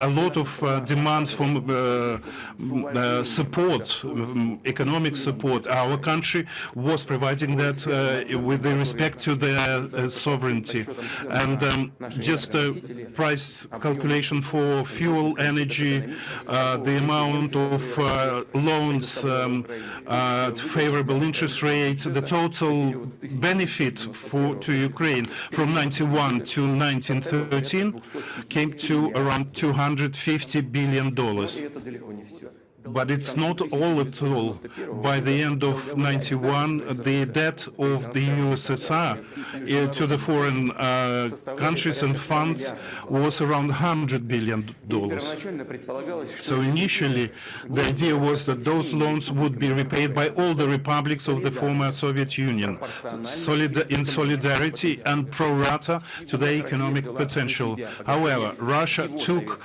a lot of demands for support, economic support. Our country was providing that with respect to their sovereignty. And just a price calculation for fuel, energy, the amount of loans, favorable interest rates, the total benefit to Ukraine from 91 to 1913 came to around $250 billion. But it's not all at all. By the end of 91, the debt of the USSR to the foreign countries and funds was around $100 billion. So initially, the idea was that those loans would be repaid by all the republics of the former Soviet Union, in solidarity and pro rata to their economic potential. However, Russia took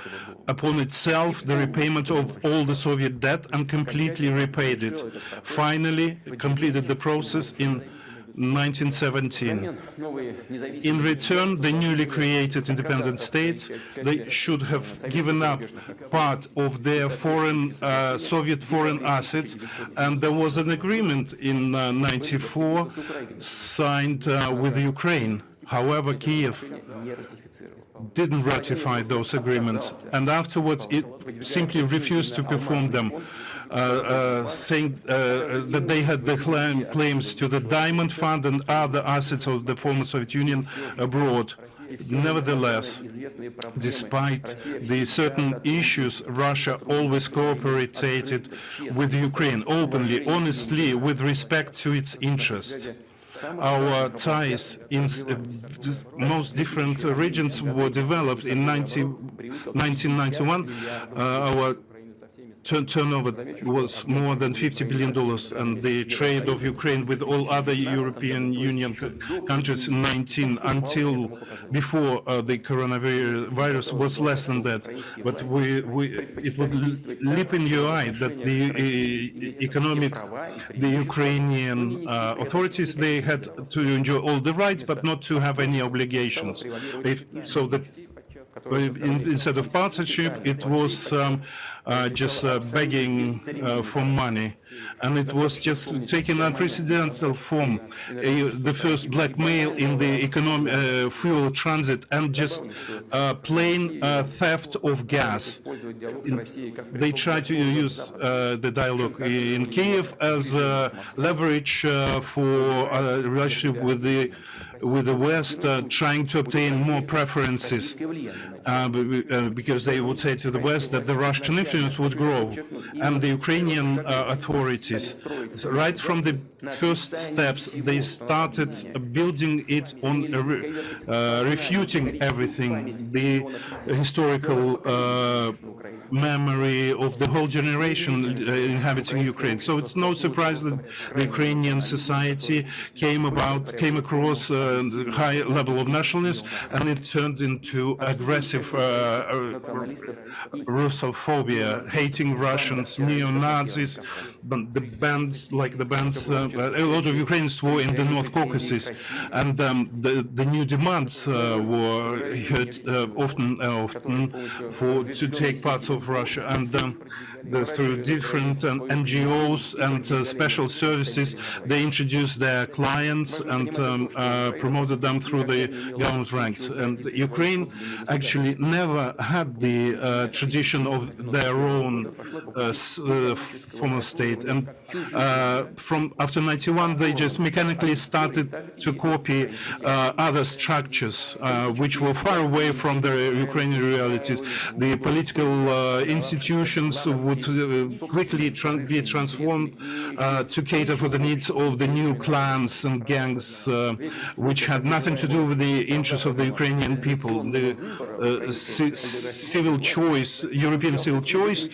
upon itself the repayment of all the Soviet debt and completely repaid it. Finally, completed the process in 1917. In return, the newly created independent states, they should have given up part of their Soviet foreign assets, and there was an agreement in 94 signed with Ukraine. However, Kiev didn't ratify those agreements, and afterwards it simply refused to perform them, saying that they had the claims to the Diamond Fund and other assets of the former Soviet Union abroad. Nevertheless, despite the certain issues, Russia always cooperated with Ukraine openly, honestly, with respect to its interests. Our ties in most different regions were developed. In 1991, our turnover was more than $50 billion, and the trade of Ukraine with all other European Union countries in 19 until before the coronavirus was less than that. But it would leap in your eye that the Ukrainian authorities, they had to enjoy all the rights, but not to have any obligations. Instead of partnership, it was just begging for money, and it was just taking unprecedented form. The first blackmail in the fuel transit, and just plain theft of gas. They try to use the dialogue in Kiev as leverage for relationship with the West, trying to obtain more preferences, because they would say to the West that the Russian influence would grow, and the Ukrainian authorities, right from the first steps, they started building it on refuting everything, the historical memory of the whole generation inhabiting Ukraine. So it's no surprise that the Ukrainian society came across the high level of nationalism, and it turned into aggressive Russophobia, hating Russians, neo-Nazis, the bands, a lot of Ukrainians were in the North Caucasus, and the new demands were heard often to take parts of Russia, and through different NGOs and special services, they introduced their clients and promoted them through the government ranks. And Ukraine actually never had the tradition of their own former state, and from after 91 they just mechanically started to copy other structures which were far away from the Ukrainian realities. The political institutions would quickly be transformed to cater for the needs of the new clans and gangs, which had nothing to do with the interests of the Ukrainian people. The civil choice, European civil choice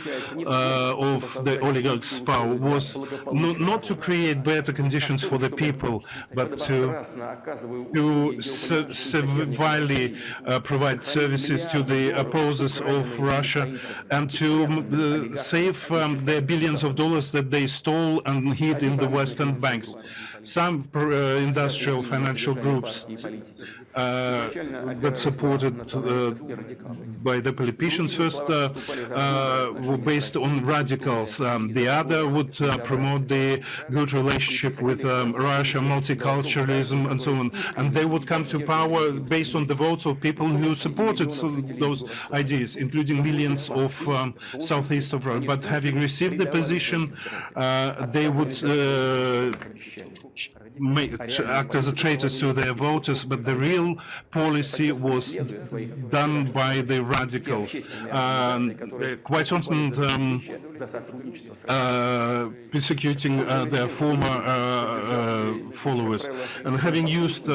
of the oligarchs' power was not to create better conditions for the people, but to severely provide services to the opposers of Russia, and to save the billions of dollars that they stole and hid in the Western banks. some industrial financial groups that supported by the politicians first were based on radicals. The other would promote the good relationship with Russia, multiculturalism, and so on. And they would come to power based on the votes of people who supported those ideas, including millions of southeast of Russia. But having received the position, they would act as a traitors to their voters, but the real policy was done by the radicals. Quite often persecuting their former followers. And having used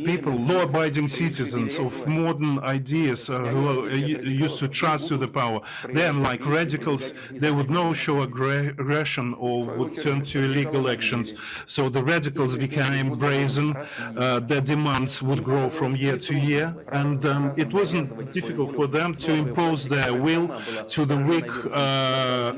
people, law-abiding citizens of modern ideas who are used to trust to the power. Then, like radicals, they would not show aggression or would turn to illegal actions. So the radicals became brazen. Their demands would grow from year to year, and it wasn't difficult for them to impose their will to the weak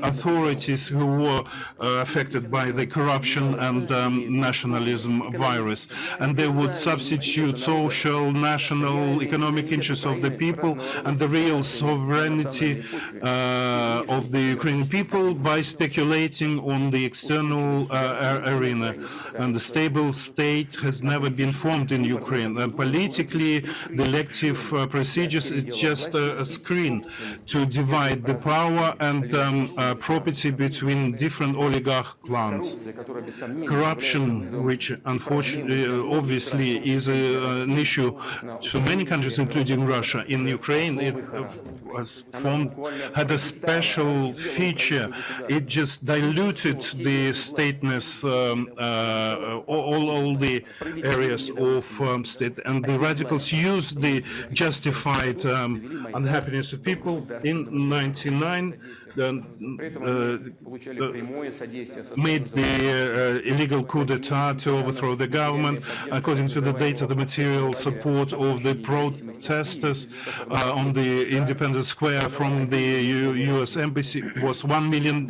authorities who were affected by the corruption and nationalism virus. And they would substitute social, national, economic interests of the people and the real sovereignty of the Ukrainian people by speculating on the external arena. And the stable state has never been formed in Ukraine. Politically, the elective procedures is just a screen to divide the power and property between different oligarch clans. Corruption, which unfortunately, obviously, is an issue to many countries, including Russia. In Ukraine, it had a special feature. It just diluted the stateness, all the areas of state, and the radicals used the justified unhappiness of people. In '99, made the illegal coup d'etat to overthrow the government. According to the data, the material support of the protesters on the Independence Square from the U.S. Embassy was $1 million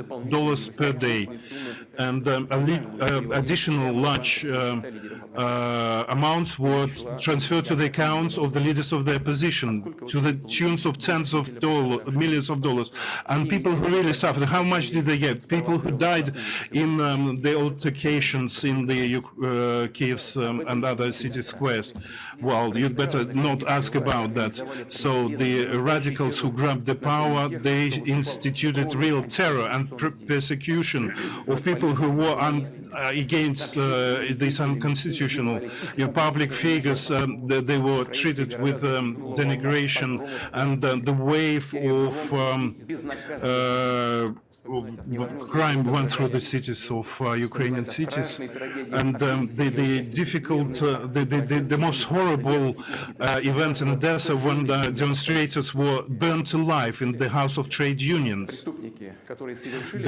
per day. And additional large amounts were transferred to the accounts of the leaders of the opposition to the tunes of tens of millions of dollars. And people who really suffered, how much did they get? People who died in the altercations in the Kiev's and other city squares. Well, you'd better not ask about that. So the radicals who grabbed the power, they instituted real terror and persecution of people who were against this unconstitutional. Public figures, they were treated with denigration, and the wave of crime went through the cities of Ukrainian cities, and the difficult, the most horrible event in Odessa when the demonstrators were burned alive in the House of Trade Unions.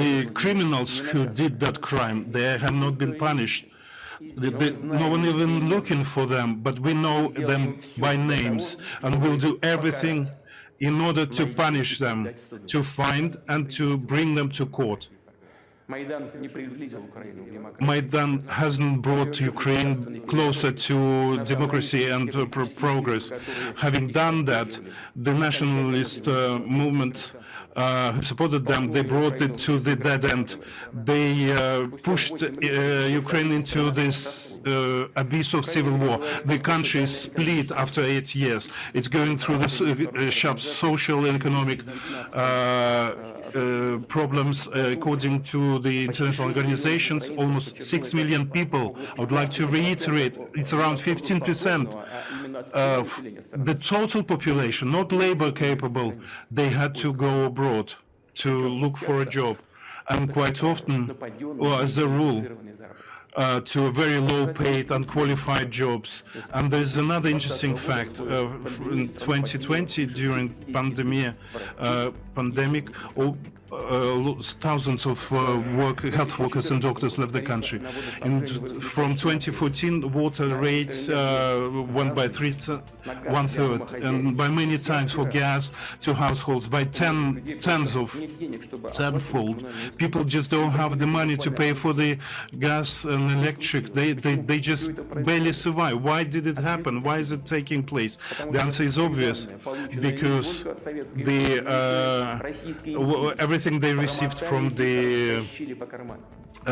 The criminals who did that crime, they have not been punished. No one even looking for them, but we know them by names, and we'll do everything in order to punish them, to find and to bring them to court. Maidan hasn't brought Ukraine closer to democracy and progress. Having done that, the nationalist movements who supported them, they brought it to the dead end. They pushed Ukraine into this abyss of civil war. The country is split after 8 years. It's going through the sharp social and economic problems. According to the international organizations, almost 6 million people. I would like to reiterate, it's around 15% of the total population, not labor capable. They had to go abroad to look for a job, and quite often, or as a rule, to very low-paid, unqualified jobs. And there's another interesting fact. In 2020, during pandemic, thousands of health workers and doctors left the country. And from 2014, water rates went by one-third, and by many times for gas to households, by tenfold. People just don't have the money to pay for the gas and and electric, they just barely survive. Why did it happen? Why is it taking place? The answer is obvious, because everything they received from the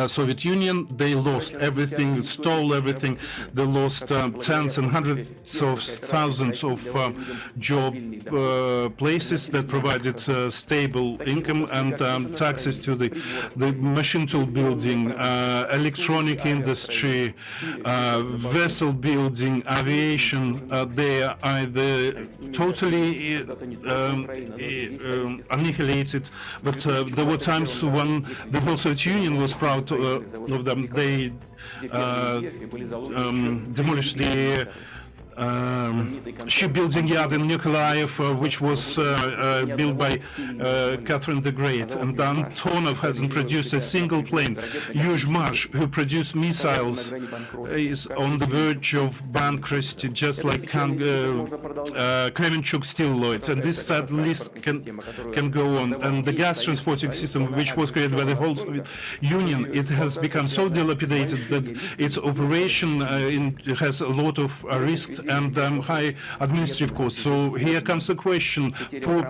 Soviet Union, they lost everything, stole everything. They lost tens and hundreds of thousands of job places that provided stable income and taxes to the machine tool building, electronic industry, vessel building, aviation. They are either totally annihilated, but there were times when the whole Soviet Union was proud of them. They demolished the shipbuilding yard in Nikolaev, which was built by Catherine the Great, and Antonov hasn't produced a single plane. Yuzhmash, who produced missiles, is on the verge of bankruptcy, just like Kremenchuk Steel Lloyd, and this sad list can go on. And the gas transporting system, which was created by the whole Soviet Union, it has become so dilapidated that its operation has a lot of risks and high administrative costs. So here comes the question: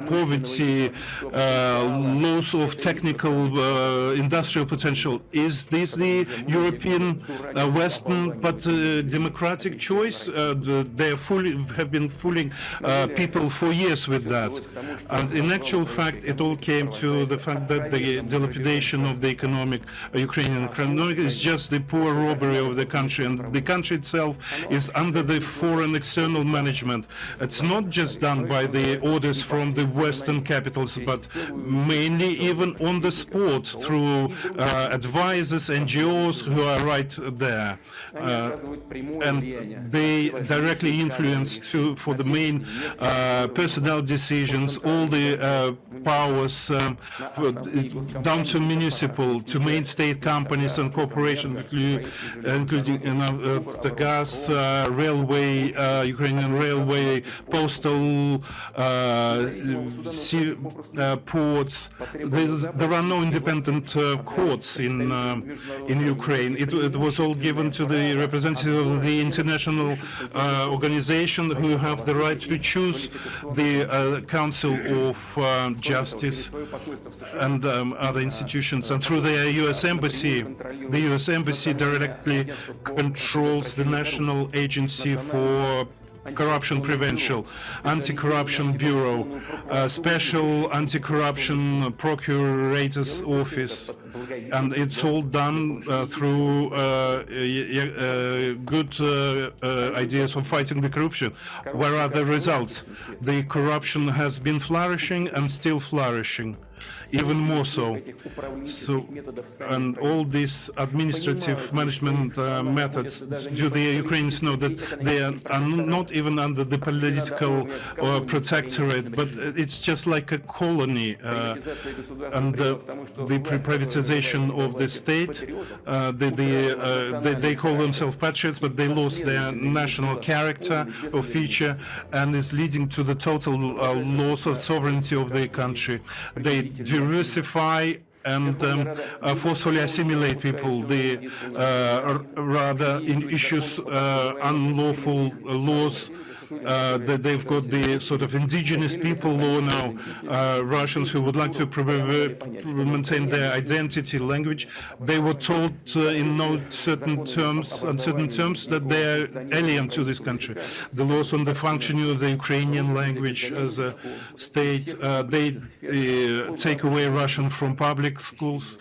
poverty, loss of technical, industrial potential. Is this the European, Western, but democratic choice? They have been fooling people for years with that. And in actual fact, it all came to the fact that the dilapidation of the Ukrainian economic is just the poor robbery of the country, and the country itself is under the foreign external management. It's not just done by the orders from the Western capitals, but mainly even on the spot through advisors, NGOs who are right there. And they directly influence for the main personnel decisions, all the powers down to municipal, to main state companies and corporations, including the gas, railway, Ukrainian railway, postal, ports. There are no independent courts in Ukraine. It was all given to the representative of the international organization, who have the right to choose the Council of Justice and other institutions. And through the U.S. Embassy, the U.S. Embassy directly controls the National Agency for Corruption Prevention, Anti-Corruption Bureau, Special Anti-Corruption Procurator's Office, and it's all done through good ideas of fighting the corruption. Where are the results? The corruption has been flourishing and still flourishing, even more so. And all these administrative management methods, do the Ukrainians know that they are not even under the political protectorate, but it's just like a colony. And the privatization of the state, they call themselves patriots, but they lost their national character or feature, and is leading to the total loss of sovereignty of the country. They diversify and forcefully assimilate people. They rather in issues unlawful laws. That they've got the sort of indigenous people law now, Russians who would like to maintain their identity, language. They were told in no certain terms, that they are alien to this country. The laws on the functioning of the Ukrainian language as a state, they take away Russian from public schools,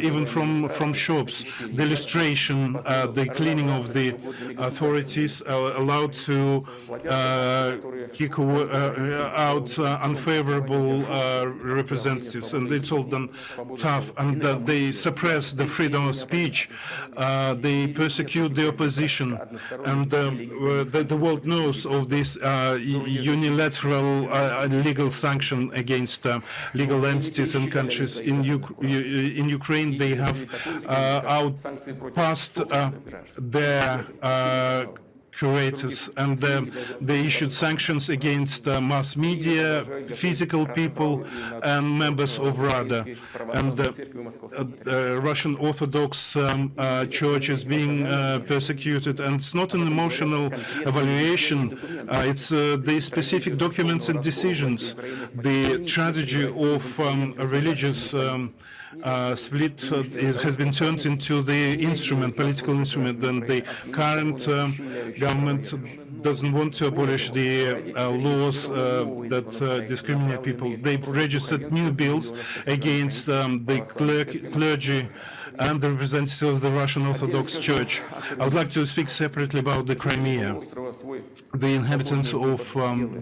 even from shops. The illustration, the cleaning of the authorities are allowed to kick out unfavorable representatives, and it's all done tough, and they suppress the freedom of speech, they persecute the opposition, and the world knows of this unilateral legal sanction against legal entities and countries. In Ukraine, they have outpassed their curators, and they issued sanctions against mass media, physical people, and members of Rada. And the Russian Orthodox Church is being persecuted, and it's not an emotional evaluation, it's the specific documents and decisions. The tragedy of a religious split has been turned into the instrument, political instrument, and the current government doesn't want to abolish the laws that discriminate people. They've registered new bills against the clergy and the representatives of the Russian Orthodox Church. I would like to speak separately about the Crimea. The inhabitants of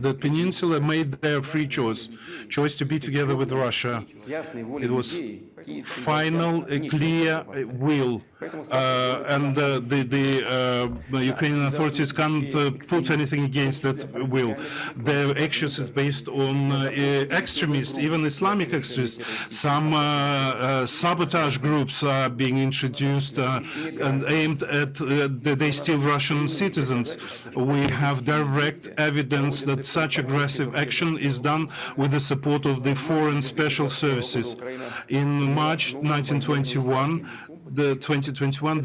the peninsula made their free choice to be together with Russia. It was final, clear will, and the Ukrainian authorities can't put anything against that will. Their actions is based on extremists, even Islamic extremists. Some sabotage groups are being introduced and aimed at they steal Russian citizens. We have direct evidence that such aggressive action is done with the support of the foreign special services. In March 2021,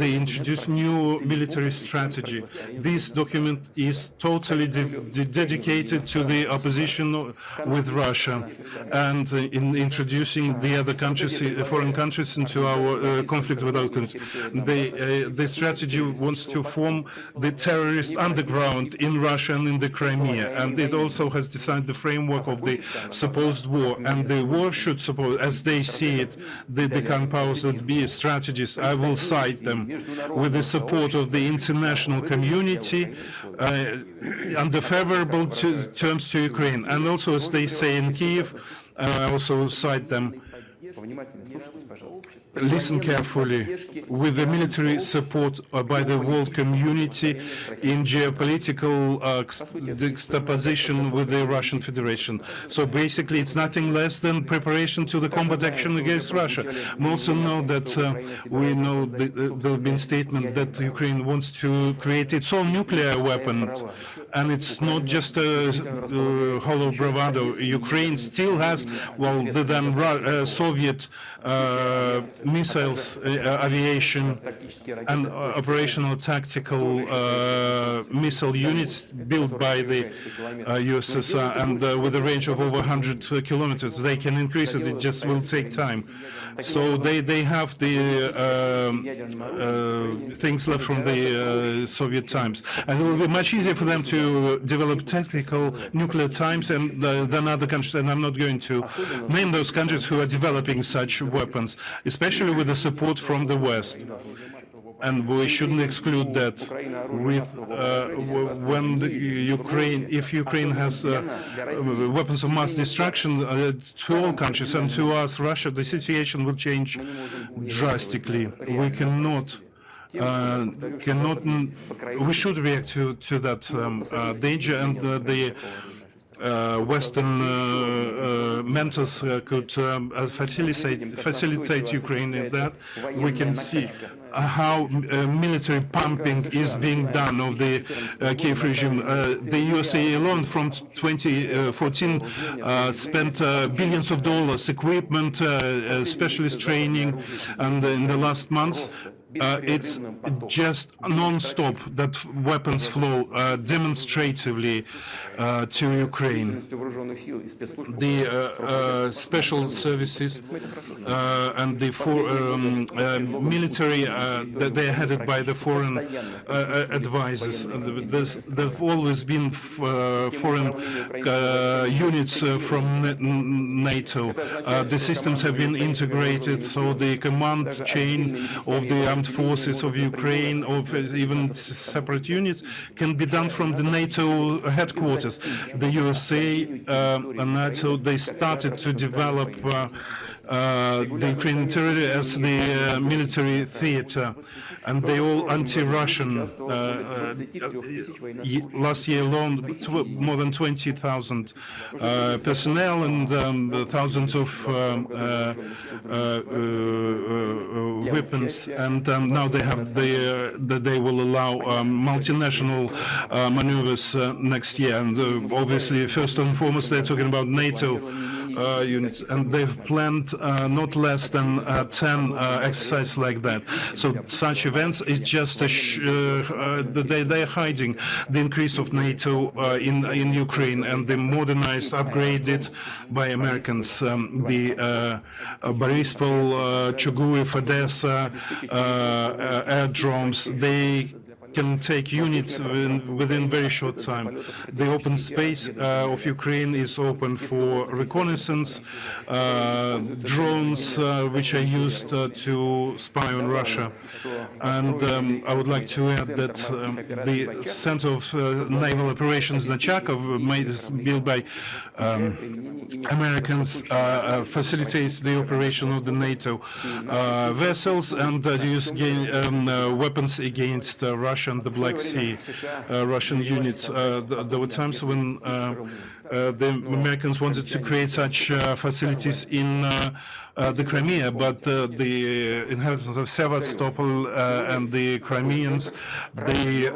they introduced new military strategy. This document is totally dedicated to the opposition with Russia and in introducing the other countries, foreign countries, into our conflict with our country. The strategy wants to form the terrorist underground in Russia and in the Crimea, and it also has designed the framework of the supposed war. And the war should suppose, as they see it, the current powers that be strategies. I will cite them with the support of the international community under favorable terms to Ukraine. And also, as they say in Kiev, I also cite them. Listen carefully. With the military support by the world community in geopolitical juxtaposition with the Russian Federation. So basically, it's nothing less than preparation to the combat action against Russia. We also know that there have been statements that Ukraine wants to create its own nuclear weapon, and it's not just a hollow bravado. Ukraine still has, well, than Soviet missiles, aviation, and operational tactical missile units built by the USSR, and with a range of over 100 kilometers. They can increase it, it just will take time. So they have the things left from the Soviet times. And it will be much easier for them to develop tactical nuclear times than other countries, and I'm not going to name those countries who are developing such weapons, especially with the support from the West. And we shouldn't exclude that. With if Ukraine has weapons of mass destruction to all countries and to us, Russia, the situation will change drastically. We cannot. We should react to that danger, and the Western mentors could facilitate Ukraine in that. We can see how military pumping is being done of the Kiev regime. The USA alone from 2014 spent billions of dollars, equipment, specialist training, and in the last months, it's just non-stop that weapons flow demonstratively to Ukraine. The special services and the military, they are headed by the foreign advisors. There've always been foreign units from NATO. The systems have been integrated, so the command chain of the armed forces of Ukraine, of even separate units, can be done from the NATO headquarters. The USA and NATO, they started to develop the Ukrainian territory as the military theater, and they all anti-Russian. Last year alone, more than 20,000 personnel and thousands of weapons, and now they have that they will allow multinational maneuvers next year. And obviously, first and foremost, they're talking about NATO units, and they've planned not less than 10 exercises like that. So such events is just they're hiding the increase of NATO in Ukraine and the modernized, upgraded by Americans, the Borispol, Chuguev, Odessa airdromes. They can take units within very short time. The open space of Ukraine is open for reconnaissance, drones which are used to spy on Russia. And I would like to add that the Center of Naval Operations Nachakov, built by Americans, facilitates the operation of the NATO vessels and use weapons against Russia and the Black Sea, Russian units. There were times when the Americans wanted to create such facilities in the Crimea, but the inhabitants of Sevastopol and the Crimeans, they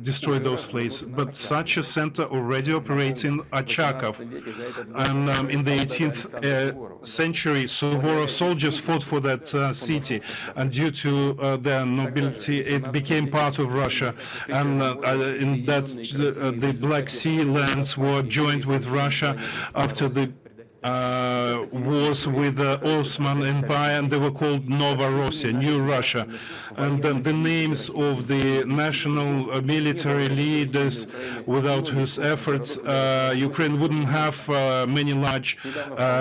destroyed those places. But such a center already operates in Achakov. And in the 18th century, Suvorov soldiers fought for that city, and due to their nobility, it became part of Russia. And in that, the Black Sea lands were joined with Russia after the wars with the Ottoman Empire, and they were called Novorossiya, New Russia. And then the names of the national military leaders, without whose efforts Ukraine wouldn't have many large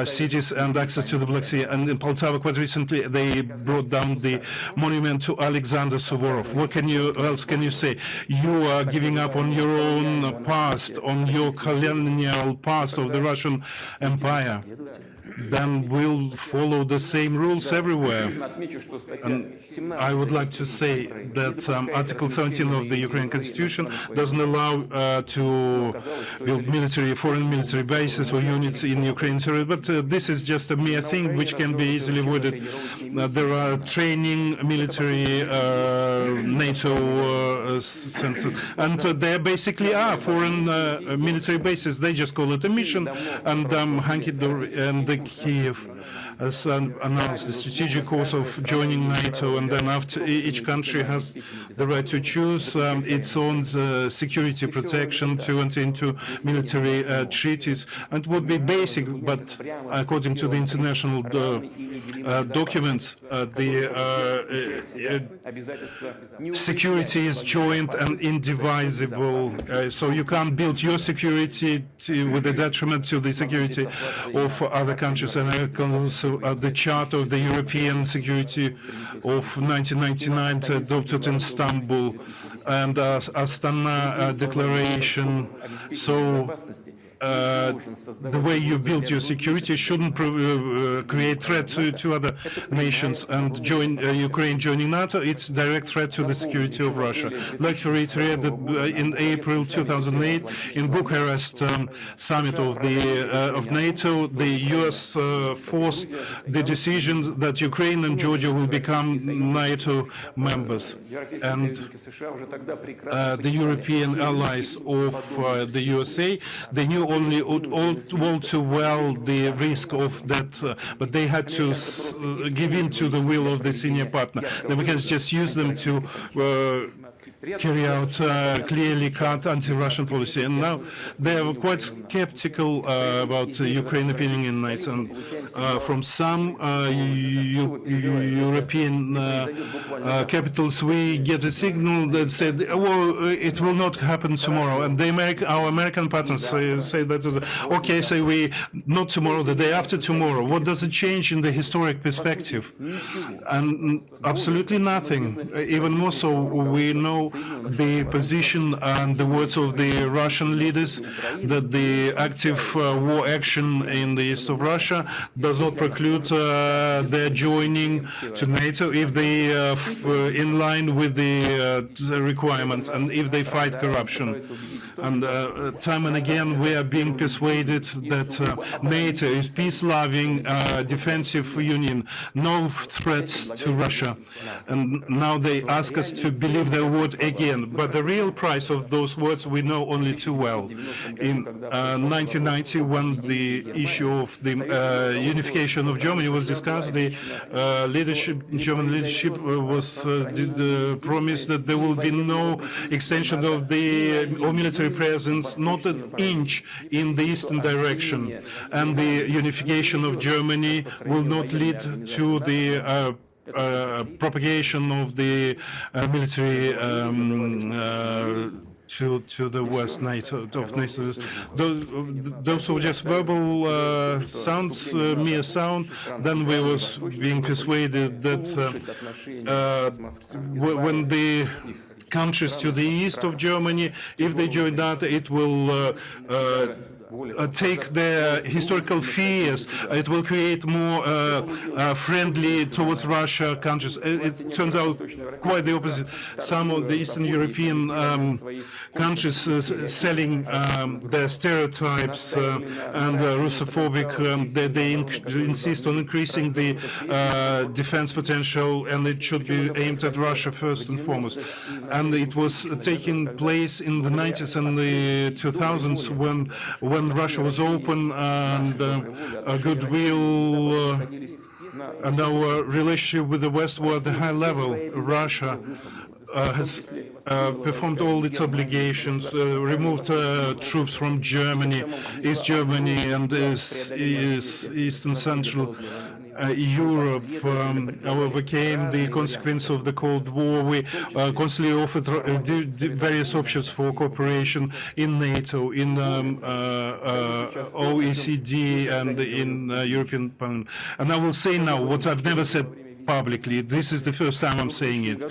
cities and access to the Black Sea. And in Poltava, quite recently, they brought down the monument to Alexander Suvorov. What else can you say? You are giving up on your own past, on your colonial past of the Russian Empire. Then we'll follow the same rules everywhere. And I would like to say that Article 17 of the Ukrainian Constitution doesn't allow to build foreign military bases or units in Ukraine, but this is just a mere thing which can be easily avoided. There are training military NATO centers, and there basically are foreign military bases. They just call it a mission, and the Kiev has announced the strategic course of joining NATO, and then after each country has the right to choose its own security protection to enter into military treaties, and would be basic, but according to the international documents, the security is joint and indivisible, so you can't build your security with a detriment to the security of other countries. And also the Charter of the European Security of 1999 adopted in Istanbul, and Astana Declaration. So the way you build your security shouldn't create threat to other nations. And Ukraine joining NATO, it's direct threat to the security of Russia. I'd like to reiterate that in April 2008, in Bucharest summit of NATO, the U.S. forced the decision that Ukraine and Georgia will become NATO members. And the European allies of the USA, they knew only all too well the risk of that, but they had to give in to the will of the senior partner. The Americans just use them to carry out clearly cut anti-Russian policy, and now they are quite skeptical about Ukraine appearing in NATO. And from some European capitals, we get a signal that said, "Oh, it will not happen tomorrow," and our American partners say say that is okay. Say we not tomorrow, the day after tomorrow. What does it change in the historic perspective? And absolutely nothing. Even more so, we know the position and the words of the Russian leaders that the active war action in the east of Russia does not preclude their joining to NATO if they in line with the requirements and if they fight corruption. And time and again we are being persuaded that NATO is peace-loving, defensive union, no threat to Russia. And now they ask us to believe their word again. But the real price of those words we know only too well. In 1990, when the issue of the unification of Germany was discussed, the German leadership did promise that there will be no extension of the military presence, not an inch in the eastern direction, and the unification of Germany will not lead to the propagation of the military to the West NATO of NATO. Those were just verbal sounds, mere sound. Then we was being persuaded that when the countries to the east of Germany, if they join NATO, it will take their historical fears. It will create more friendly towards Russia countries. It turned out quite the opposite. Some of the Eastern European countries selling their stereotypes and Russophobic, they insist on increasing the defense potential, and it should be aimed at Russia first and foremost. And it was taking place in the 90s and the 2000s when Russia was open and goodwill and our relationship with the West were at a high level. Russia has performed all its obligations, removed troops from Germany, East Germany and East and Central Europe, overcame the consequence of the Cold War. We constantly offered various options for cooperation in NATO, in OECD, and in European Parliament. And I will say now what I've never said publicly. This is the first time I'm saying it.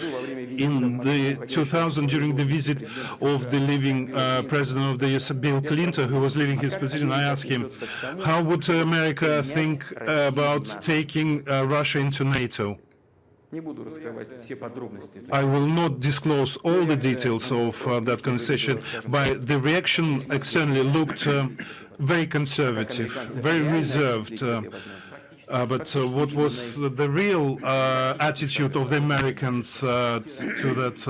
In the 2000, during the visit of the living president of the US, Bill Clinton, who was leaving his position, I asked him, how would America think about taking Russia into NATO? I will not disclose all the details of that conversation, but the reaction externally looked very conservative, very reserved. But what was the real attitude of the Americans to that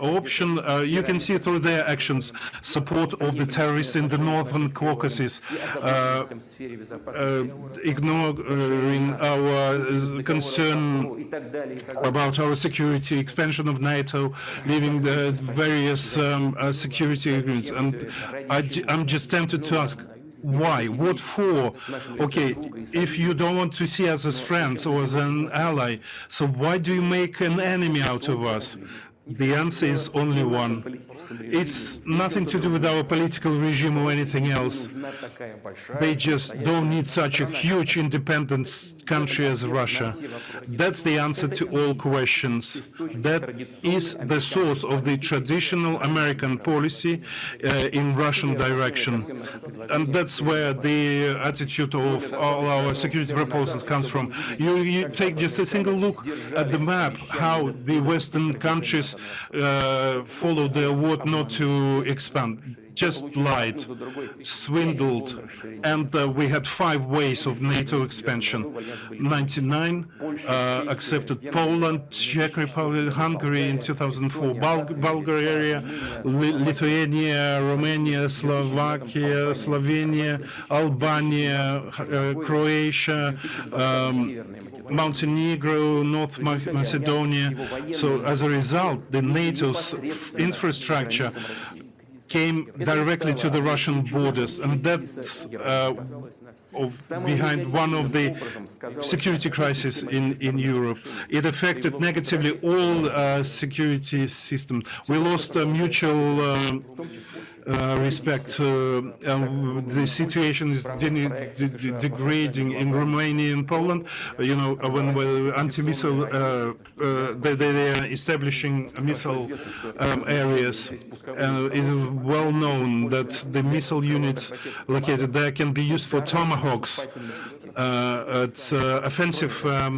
option? You can see through their actions, support of the terrorists in the Northern Caucasus, ignoring our concern about our security, expansion of NATO, leaving the various security agreements. And I'm just tempted to ask, why? What for? Okay, if you don't want to see us as friends or as an ally, so why do you make an enemy out of us? The answer is only one. It's nothing to do with our political regime or anything else. They just don't need such a huge independent country as Russia. That's the answer to all questions. That is the source of the traditional American policy in Russian direction. And that's where the attitude of all our security proposals comes from. You take just a single look at the map, how the Western countries followed their word not to expand, just lied, swindled, and we had 5 ways of NATO expansion. 99 accepted Poland, Czech Republic, Hungary in 2004, Bulgaria, Lithuania, Romania, Slovakia, Slovenia, Albania, Croatia, Montenegro, North Macedonia. So as a result, the NATO's infrastructure came directly to the Russian borders, and that's behind one of the security crises in Europe. It affected negatively all security systems. We lost mutual respect. The situation is degrading in Romania and Poland. You know, when anti-missile, they are establishing missile areas. It is well known that the missile units located there can be used for tomahawks. It's offensive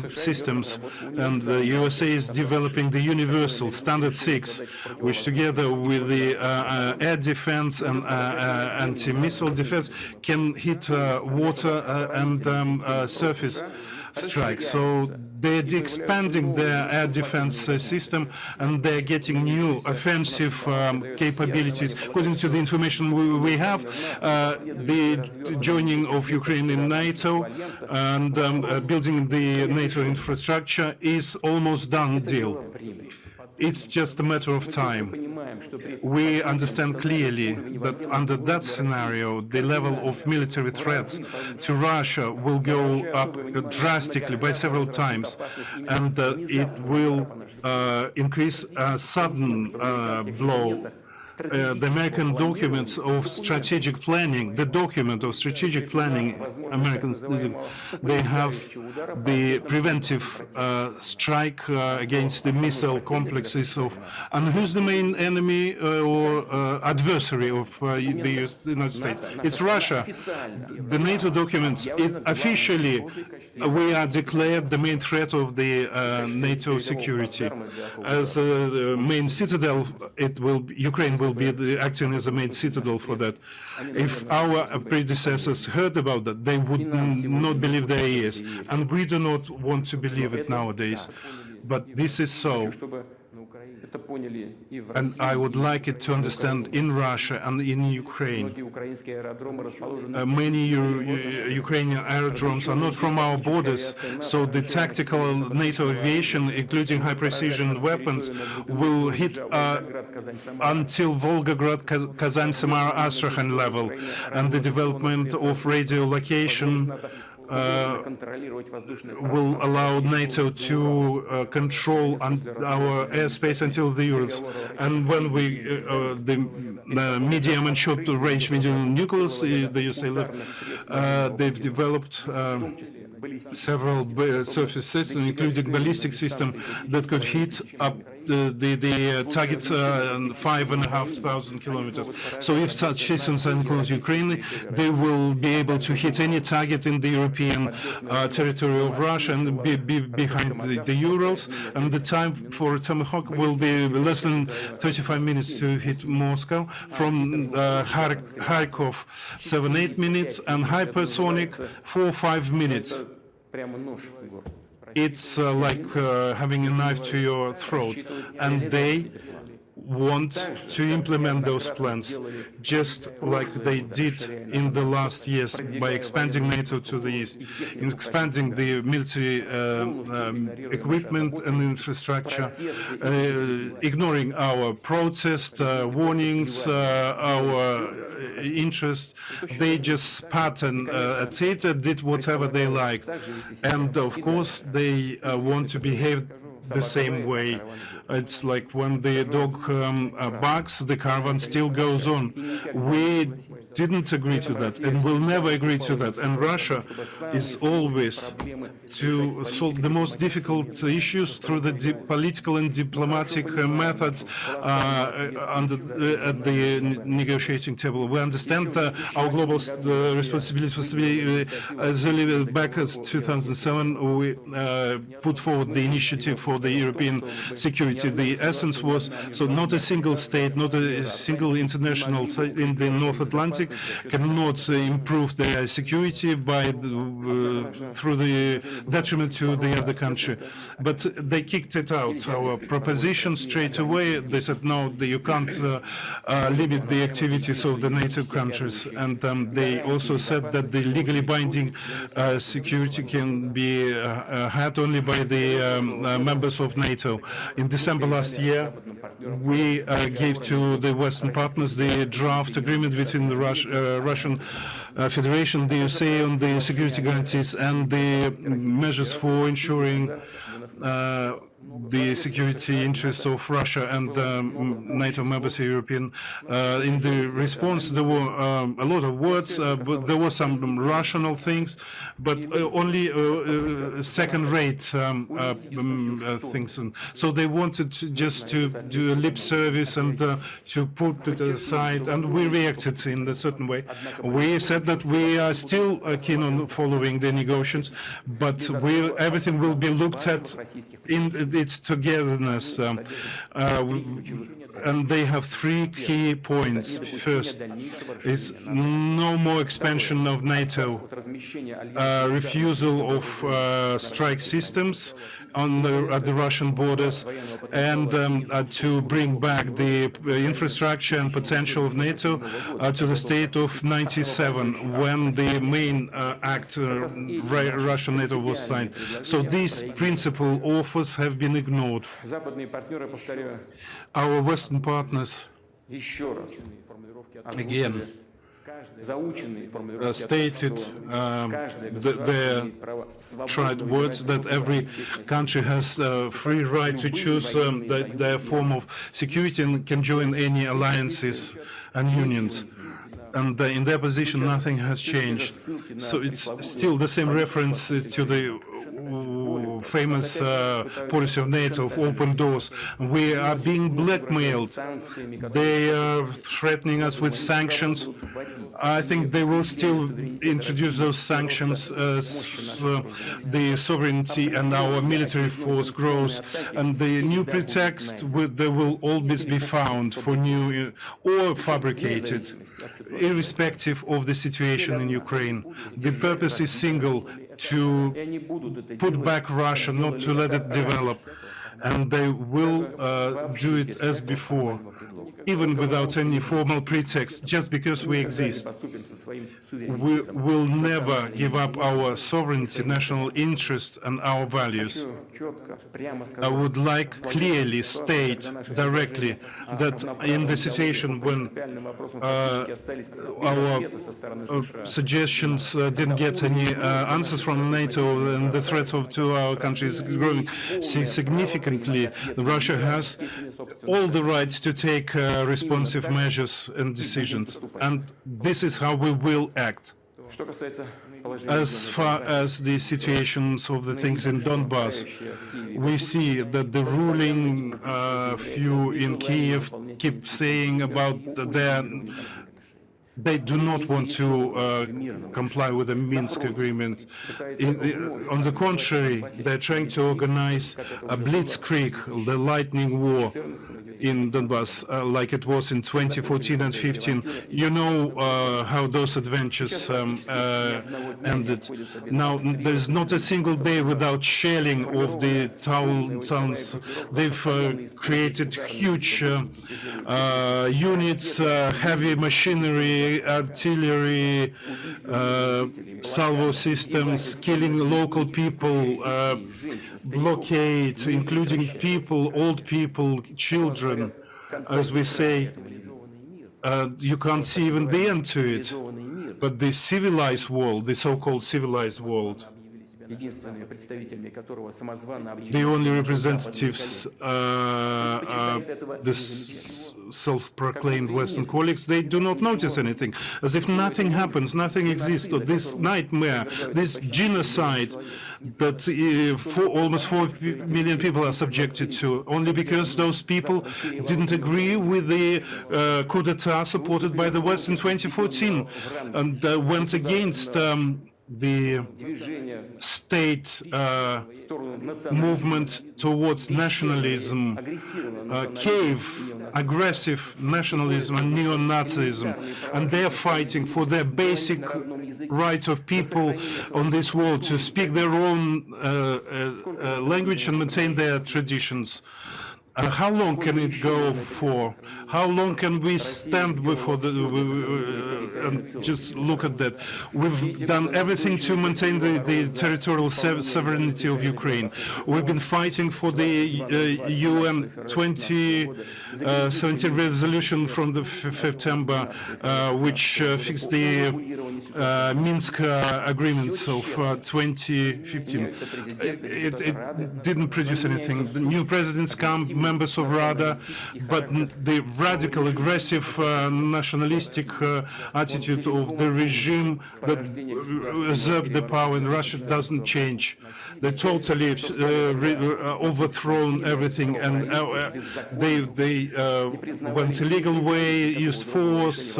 systems, and the USA is developing the Universal Standard 6, which together with the air defense and anti-missile defense can hit water and surface strike. So they're expanding their air defense system, and they're getting new offensive capabilities. According to the information we have, the joining of Ukraine in NATO and building the NATO infrastructure is almost done deal. It's just a matter of time. We understand clearly that under that scenario, the level of military threats to Russia will go up drastically by several times, and it will increase a sudden blow. The American documents of strategic planning, the document of strategic planning, Americans, they have the preventive strike against the missile complexes of, and who's the main enemy or adversary of the United States? It's Russia. The NATO documents, officially, we are declared the main threat of the NATO security. As the main citadel, Ukraine will be acting as a main citadel for that. If our predecessors heard about that, they would not believe their ears, and we do not want to believe it nowadays. But this is so. And I would like it to understand in Russia and in Ukraine. Many Ukrainian aerodromes are not from our borders, so the tactical NATO aviation, including high-precision weapons, will hit until Volgograd, Kazan, Samara, Astrakhan level, and the development of radio location will allow NATO to control our airspace until the Urals. And when we, the medium and short-range medium nucleus, the USA left, they've developed several surface systems, including ballistic system that could hit up the targets 5,500 kilometers. So if such systems are included Ukraine, they will be able to hit any target in the European territory of Russia and be behind the Urals. And the time for a Tomahawk will be less than 35 minutes to hit Moscow. From Kharkov, 7-8 minutes, and hypersonic 4-5 minutes. It's like having a knife to your throat, and they want to implement those plans, just like they did in the last years by expanding NATO to the east, expanding the military equipment and infrastructure, ignoring our protest warnings, our interest. They just spat at it, did whatever they liked, and of course they want to behave the same way. It's like when the dog barks, the caravan still goes on. We didn't agree to that and will never agree to that. And Russia is always to solve the most difficult issues through the political and diplomatic methods at the negotiating table. We understand our global responsibility was to be as early back as 2007. We put forward the initiative for the European security. The essence was, so not a single state, not a single international state in the North Atlantic cannot improve their security by through the detriment to the other country. But they kicked it out, our proposition, straight away. They said, no, you can't limit the activities of the NATO countries. And they also said that the legally binding security can be had only by the member members of NATO. In December last year, we gave to the Western partners the draft agreement between the Russian Federation, the USA on the security guarantees and the measures for ensuring the security interests of Russia and NATO members, European. In the response, there were a lot of words, but there were some rational things, but only second-rate things. And so they wanted just to do a lip service and to put it aside, and we reacted in a certain way. We said that we are still keen on following the negotiations, but everything will be looked at in its togetherness, and they have three key points. First is no more expansion of NATO, refusal of strike systems at the Russian borders, and to bring back the infrastructure and potential of NATO to the state of '97, when the main act, Russia-NATO, was signed. So these principal offers have been ignored. Our Western partners, again, stated their tried words that every country has a free right to choose their form of security and can join any alliances and unions. And in their position, nothing has changed. So it's still the same reference to the famous policy of NATO of open doors. We are being blackmailed. They are threatening us with sanctions. I think they will still introduce those sanctions as the sovereignty and our military force grows. And the new pretext, they will always be found for new or fabricated, irrespective of the situation in Ukraine. The purpose is single: to put back Russia, not to let it develop. And they will do it as before, even without any formal pretext, just because we exist. We will never give up our sovereignty, national interest, and our values. I would like clearly state directly that in the situation when our suggestions didn't get any answers from NATO and the threat to our country is growing significantly, Russia has all the rights to take responsive measures and decisions, and this is how we will act. As far as the situations of the things in Donbass, we see that the ruling few in Kiev keep saying about they do not want to comply with the Minsk agreement. On the contrary, they're trying to organize a blitzkrieg, the lightning war in Donbass, like it was in 2014 and 15. You know how those adventures ended. Now, there's not a single day without shelling of the towns. They've created huge units, heavy machinery, artillery, salvo systems, killing local people, blockade, including people, old people, children. As we say, you can't see even the end to it. But the civilized world, the so-called civilized world, the only representatives, the self-proclaimed Western colleagues, they do not notice anything, as if nothing happens, nothing exists. This nightmare, this genocide that almost 4 million people are subjected to, only because those people didn't agree with the coup d'etat supported by the West in 2014 and went against the state movement towards nationalism, aggressive nationalism and neo-Nazism, and they're fighting for their basic rights of people on this world to speak their own language and maintain their traditions. How long can it go for? How long can we stand before and just look at that? We've done everything to maintain the territorial sovereignty of Ukraine. We've been fighting for the UN 2017 resolution from the September, which fixed the Minsk agreements of 2015. It didn't produce anything. The new presidents come, members of Rada, but the radical, aggressive, nationalistic attitude of the regime that usurped the power in Russia doesn't change. They totally overthrown everything, and they went a legal way, used force,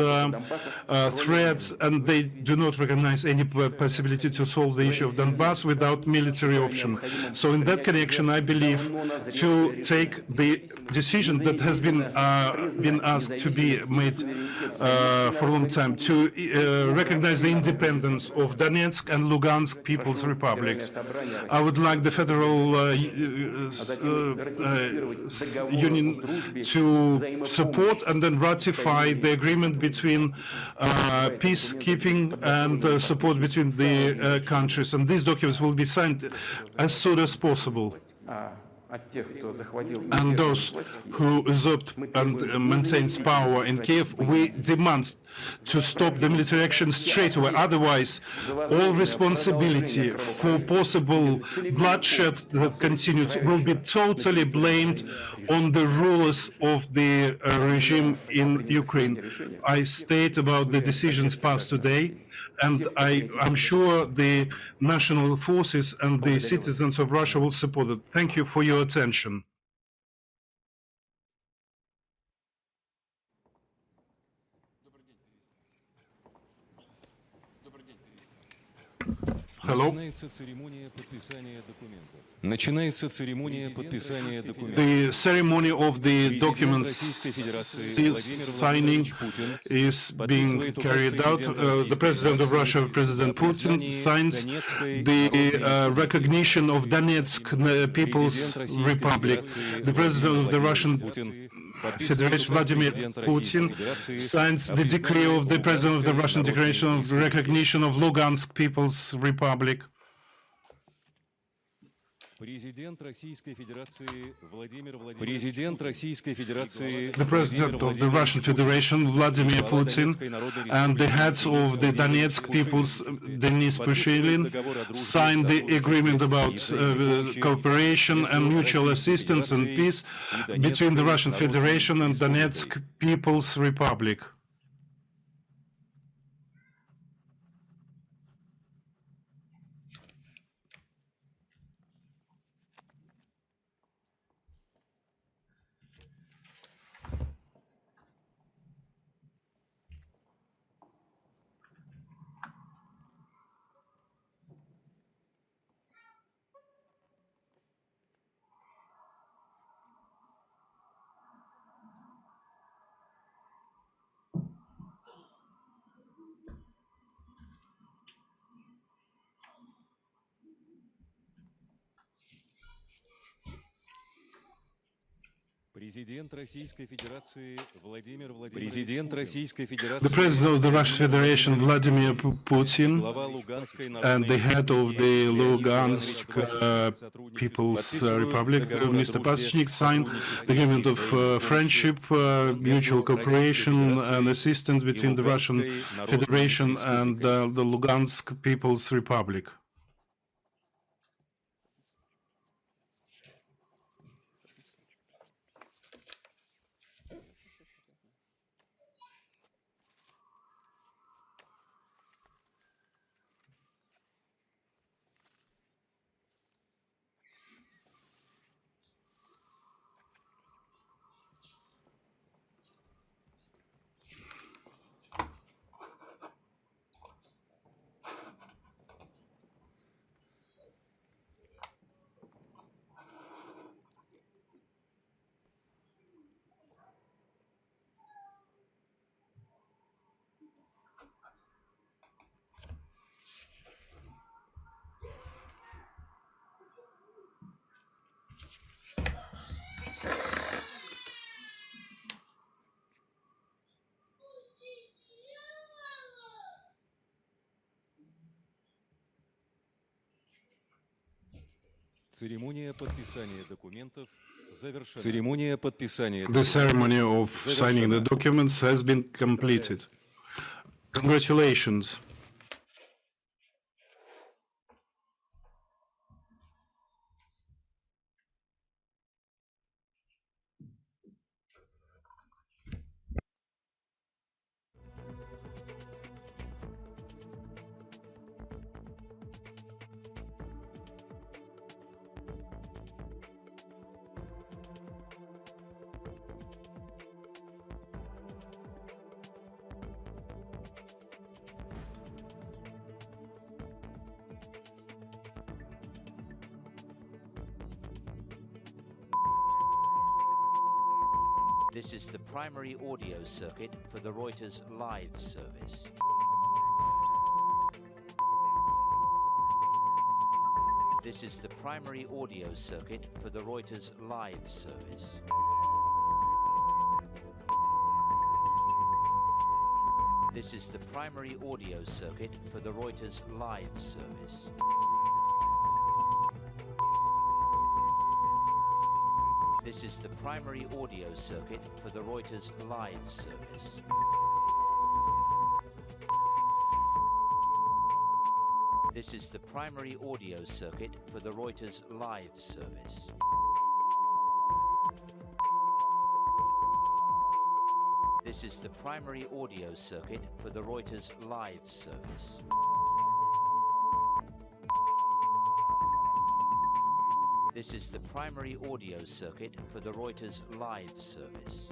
threats, and they do not recognize any possibility to solve the issue of Donbass without military option. So in that connection, I believe to take the decision that has been asked to be made for a long time, to recognize the independence of Donetsk and Lugansk People's Republics. I would like the Federal Union to support and then ratify the agreement between peacekeeping and support between the countries. And these documents will be signed as soon as possible. And those who usurped and maintains power in Kiev, we demand to stop the military action straight away. Otherwise, all responsibility for possible bloodshed that continues will be totally blamed on the rulers of the regime in Ukraine. I state about the decisions passed today, and I'm sure the national forces and the citizens of Russia will support it. Thank you for your attention. Hello. Начинается церемония подписания документов. The ceremony of the documents signing is being carried out. The President of Russia, President Putin, signs the recognition of Donetsk People's Republic. The President of the Russian Federation, Vladimir Putin, signs the decree of the President of the Russian Declaration of recognition of Lugansk People's Republic. Президент Российской Федерации The President of the Russian Federation, Vladimir Putin, and the heads of the Donetsk peoples, Denis Pushilin, signed the agreement about cooperation and mutual assistance and peace between the Russian Federation and Donetsk People's Republic. Президент Российской Федерации The President of the Russian Federation, Vladimir Putin, and the head of the Lugansk People's Republic, Mr. Pasechnik, signed the agreement of friendship, mutual cooperation and assistance between the Russian Federation and the Lugansk People's Republic. Церемония подписания документов завершена. Церемония подписания The ceremony of signing the documents has been completed. Congratulations. This is the primary audio circuit for the Reuters live service. This is the primary audio circuit for the Reuters live service. This is the primary audio circuit for the Reuters live service. This is the primary audio circuit for the Reuters live service. This is the primary audio circuit for the Reuters live service. This is the primary audio circuit for the Reuters live service. This is the primary audio circuit for the Reuters live service.